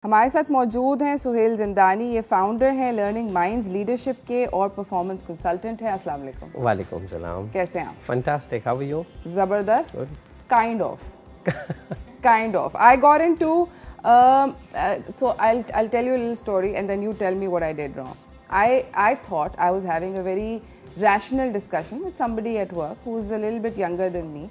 हमारे साथ मौजूद हैं सुहेल जिंदानी, ये फाउंडर हैं लर्निंग माइंड्स लीडरशिप के और परफॉर्मेंस कंसल्टेंट हैं। अस्सलाम वालेकुम। वालेकुम सलाम। कैसे हैं आप? Fantastic, how are you? ज़बरदस्त, kind of I got into so I'll tell you a little story and then you tell me what I did wrong. I thought I was having a very rational discussion with somebody at work who's a little bit younger than me.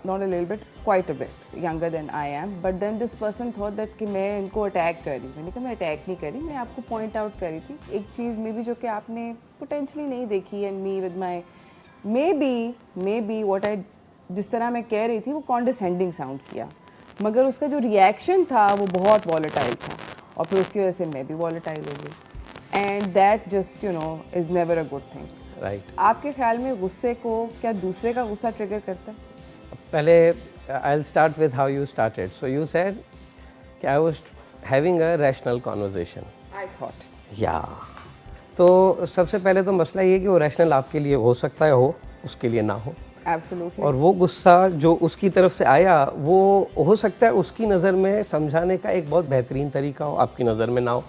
Not a little bit, quite a bit younger than I am. But then this person thought that कि मैं इनको attack कर रही। मैंने कहा मैं attack नहीं करी, मैं आपको पॉइंट आउट करी थी एक चीज़ मे बी जो कि आपने पोटेंशली नहीं देखी। And me with my may be what I जिस तरह मैं कह रही थी वो कॉन्डिसेंडिंग साउंड किया, मगर उसका जो रिएक्शन था वो बहुत वॉलेटाइल था और फिर उसकी वजह से मैं भी वॉलेटाइल हो गई। And that just you know is never a good thing. Right. आपके ख्याल में गुस्से को क्या दूसरे का गुस्सा ट्रिगर करता है? पहले I'll start with how you started. So you said कि I was having a rational conversation. I thought. Yeah. तो सबसे पहले तो मसला ये कि वो रैशनल आपके लिए हो सकता है, हो उसके लिए ना हो। Absolutely. और वो गुस्सा जो उसकी तरफ से आया वो हो सकता है उसकी नज़र में समझाने का एक बहुत बेहतरीन तरीका हो, आपकी नज़र में ना हो।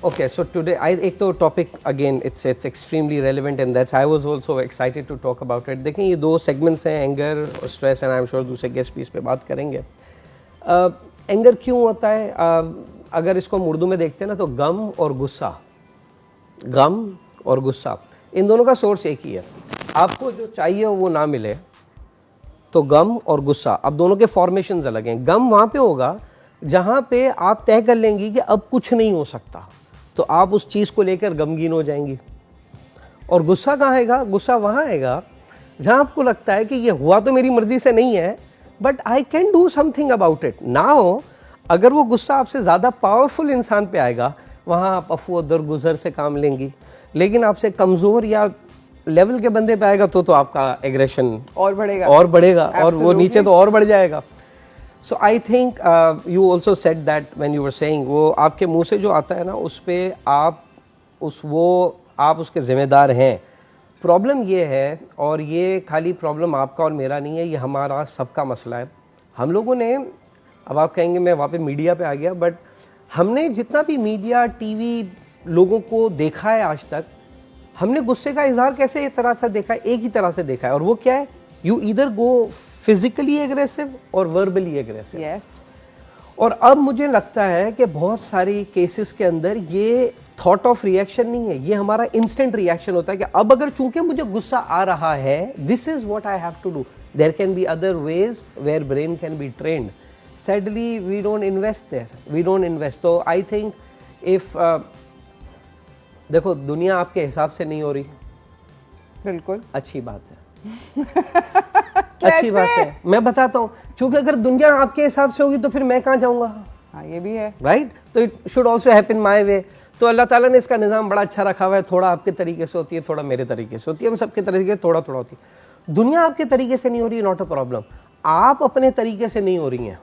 ओके, सो टुडे एक तो topic again it's extremely relevant and that's I was also excited to talk about it. देखें ये दो सेगमेंट्स हैं, एंगर और stress, and I am sure दूसरे गेस्ट भी इस पे बात करेंगे। एंगर क्यों होता है? अगर इसको हम उर्दू में देखते हैं ना तो गम और गुस्सा इन दोनों का सोर्स एक ही है। आपको जो चाहिए वो ना मिले तो गम और गुस्सा, अब दोनों के फॉर्मेशंस अलग हैं। गम वहाँ पे होगा जहाँ पे आप तय कर लेंगी कि अब कुछ नहीं हो सकता, तो आप उस चीज़ को लेकर गमगीन हो जाएंगी। और गुस्सा कहाँ आएगा? गुस्सा वहाँ आएगा जहाँ आपको लगता है कि ये हुआ तो मेरी मर्जी से नहीं है, but I can do something about it now. अगर वो गुस्सा आपसे ज़्यादा पावरफुल इंसान पे आएगा, वहाँ आप अफू दरगुजर से काम लेंगी। लेकिन आपसे कमज़ोर या लेवल के बंदे पे आएगा तो आपका एग्रेशन और बढ़ेगा और वो नीचे तो और बढ़ जाएगा। So I think you also said that when you were saying, वो आपके मुंह से जो आता है ना उस पे आप उसके ज़िम्मेदार हैं। प्रॉब्लम ये है, और ये खाली प्रॉब्लम आपका और मेरा नहीं है, ये हमारा सबका मसला है। हम लोगों ने, अब आप कहेंगे मैं वहाँ पे मीडिया पे आ गया, बट हमने जितना भी मीडिया टीवी लोगों को देखा है आज तक, हमने गुस्से का इजहार कैसे तरह से देखा है? एक ही तरह से देखा है, और वो क्या है? You either go physically aggressive और वर्बली एग्रेसिव। यस। और अब मुझे लगता है कि बहुत सारी केसेस के अंदर ये थॉट ऑफ रिएक्शन नहीं है, ये हमारा इंस्टेंट रिएक्शन होता है कि अब अगर चूंकि मुझे गुस्सा आ रहा है, this is what I have to do. There can be other ways where brain can be trained. Sadly we don't invest there, तो आई थिंक इफ देखो दुनिया आपके हिसाब से नहीं हो रही, बिल्कुल अच्छी बात है। अच्छी बात है, मैं बताता हूँ, क्योंकि अगर दुनिया आपके हिसाब से होगी तो फिर मैं कहाँ जाऊँगा? हाँ, ये भी है। राइट, तो it should also happen my way. तो अल्लाह ताला ने इसका निज़ाम बड़ा अच्छा रखा हुआ है, थोड़ा आपके तरीके से होती है, थोड़ा मेरे तरीके से होती है, हम सबके तरीके थोड़ा थोड़ा होती है। दुनिया आपके तरीके से नहीं हो रही है, नॉट अ प्रॉब्लम। आप अपने तरीके से नहीं हो रही हैं,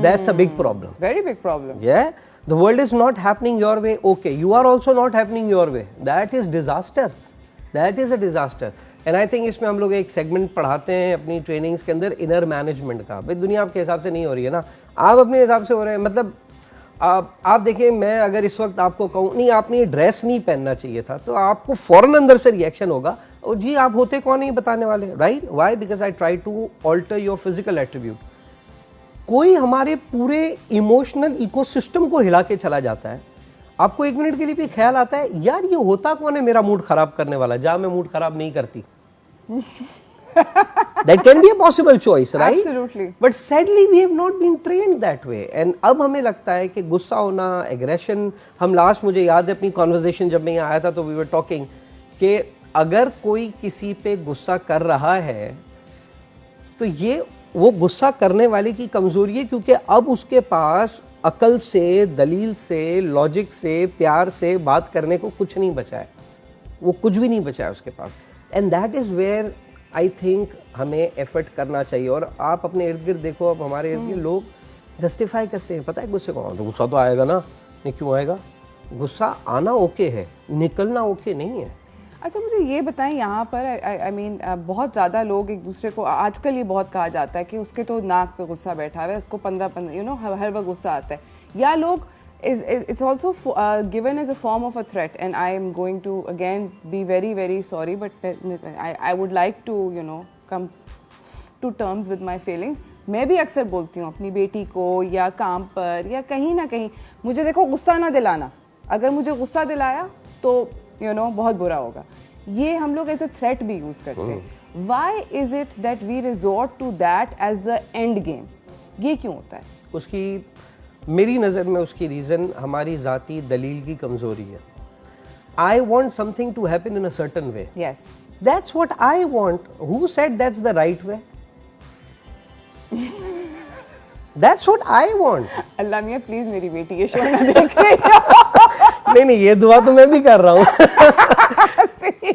that's a big problem, very big problem. yeah, the world is not happening your way, okay, you are also not happening your way, that is a disaster। and I think इसमें हम लोग एक सेगमेंट पढ़ाते हैं अपनी trainings के अंदर, inner management का। भाई दुनिया आपके हिसाब से नहीं हो रही है ना, आप अपने हिसाब से हो रहे हैं। मतलब आप देखिए, मैं अगर इस वक्त आपको कहूँ नहीं आपने ये ड्रेस नहीं पहनना चाहिए था, तो आपको फौरन अंदर से रिएक्शन होगा, और जी आप होते कौन नहीं बताने वाले, right? Why? Because I try to alter your physical attribute. कोई हमारे पूरे इमोशनल इकोसिस्टम को हिला के चला जाता है। आपको एक मिनट के लिए भी ख्याल आता है यार ये होता कौन है मेरा मूड खराब करने वाला, जहां मैं मूड खराब नहीं करती। That can be a possible choice, right? Absolutely. But sadly we have not been trained that way. And अब हमें लगता है कि गुस्सा होना, एग्रेशन, हम लास्ट, मुझे याद है अपनी कॉन्वर्जेशन जब मैं यहाँ आया था तो वी वर टॉकिंग कि अगर कोई किसी पे गुस्सा कर रहा है तो ये वो गुस्सा करने वाले की कमजोरी है, क्योंकि अब उसके पास अकल से, दलील से, लॉजिक से, प्यार से बात करने को कुछ नहीं बचा है, वो कुछ भी नहीं बचा है उसके पास। And that is where I think हमें एफर्ट करना चाहिए। और आप अपने इर्द गिर्द देखो, अब हमारे इर्द गिर्द लोग जस्टिफाई करते हैं, पता है गुस्से को, तो गुस्सा तो आएगा ना, नहीं क्यों आएगा? गुस्सा आना ओके है, निकलना ओके नहीं है। अच्छा मुझे ये बताएं यहाँ पर आई मीन बहुत ज़्यादा लोग एक दूसरे को आजकल ये बहुत कहा जाता है कि उसके तो नाक पे गुस्सा बैठा हुआ है, उसको 15 यू नो हर वक्त गुस्सा आता है, या लोग it's also given as a form of a threat, and I am going to again be very very sorry, but I would like to you know come to terms with my feelings. मैं भी अक्सर बोलती हूँ अपनी बेटी को या काम पर या कहीं ना कहीं, मुझे देखो गुस्सा ना दिलाना, अगर मुझे गुस्सा दिलाया तो यू नो बहुत बुरा होगा। ये हम लोग एज ए थ्रेट भी यूज करते हैं। Why is it that we resort to that as the end game? ये क्यों होता है? उसकी मेरी नज़र में उसकी रीज़न हमारी ज़ाती दलील की कमज़ोरी है। I want something to happen in a certain way. Yes. That's what I want. Who said that's the right way? That's what I want. अल्लाह मियाँ प्लीज मेरी बेटी ये शो ना देखे। नहीं ये दुआ तो मैं भी कर रहा हूँ।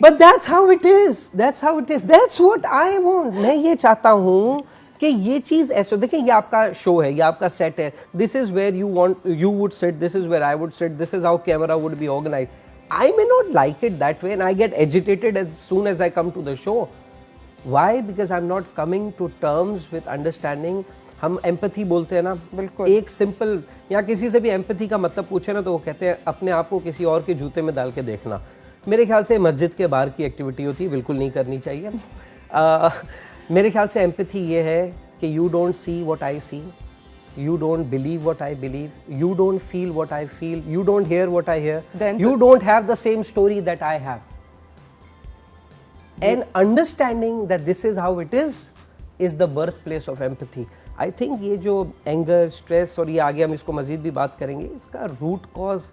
But that's how it is. That's how it is. That's what I want. मैं ये चाहता हूँ कि ये चीज ऐसे, देखिए ये आपका शो है, ये आपका सेट है, this is where you would sit, this is where I would sit, this is how camera would be organised. I may not like it that way and I get agitated as soon as I come to the show. Why? Because I'm not coming to terms with understanding. हम empathy बोलते हैं ना, बिल्कुल एक simple, यहाँ किसी से भी empathy का मतलब पूछे ना तो वो कहते हैं अपने आप को किसी और के जूते में डाल के देखना. मेरे ख्याल से मस्जिद के बाहर की एक्टिविटी होती है, बिल्कुल नहीं करनी चाहिए. मेरे ख्याल से empathy ये है कि you don't see what I see, you don't believe what I believe, you don't feel what I feel, you don't hear what I hear, you don't have the same story that I have. And understanding that this is how it is the birthplace of empathy. I think ये जो anger, stress और ये आगे हम इसको मज़ीद भी बात करेंगे, इसका root cause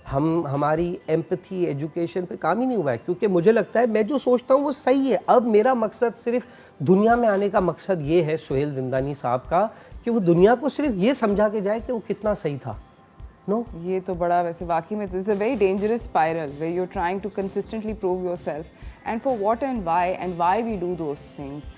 हमारी empathy education पे काम ही नहीं हुआ है. क्योंकि मुझे लगता है मैं जो सोचता हूँ वो सही है. अब मेरा मकसद सिर्फ दुनिया में आने का मकसद ये है सुहेल जिंदानी साहब का कि वो दुनिया को सिर्फ ये समझा के जाए कि वो कितना सही था. नो ये तो बड़ा वैसे वाकई में it's a very dangerous spiral where you are trying to consistently prove yourself, and for what and why we do those things.